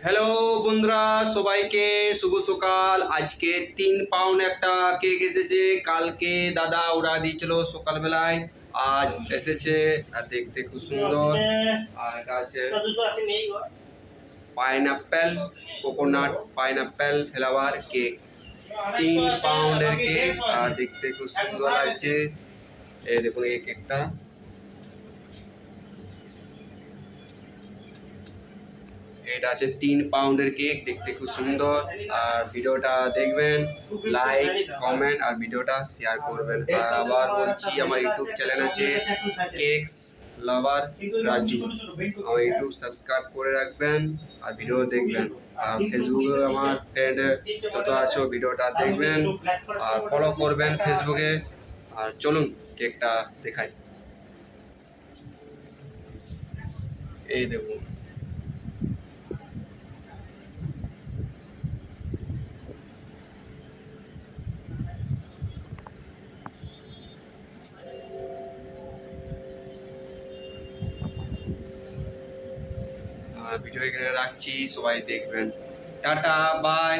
Hello বন্ধুরা, সবাইকে শুভ সকাল। আজকে 3 পাউন্ড একটা কেক এসেছে। কালকে দাদা ওরা দিয়েছিল সকালবেলায়, আজ এসেছে। আর দেখতে খুব সুন্দর। আর এটা আছে পাইনাপ্পেল, কোকোনাট পাইনাপ্পেল ফ্লেভার কেক। 3 পাউন্ডের কেক, আর দেখতে খুব সুন্দর লাগছে। এই দেখুন এই কেকটা। এটা আছে 3 পাউন্ডের কেক, দেখতে খুব সুন্দর। আর ভিডিওটা দেখবেন, লাইক কমেন্ট আর ভিডিওটা শেয়ার করবেন। আর আবার বলছি, আমার ইউটিউব চ্যানেল আছে কেকস লাভার রাজু। আমার ইউটিউব সাবস্ক্রাইব করে রাখবেন আর ভিডিও দেখবেন। আর ফেসবুকে আমার ফ্রেন্ড যত আছো ভিডিওটা দেখবেন আর ফলো করবেন ফেসবুকে। আর চলুন কেকটা দেখাই। এই দেখুন, ভিডিও এখানে রাখছি, সবাই দেখবেন। Tata, by.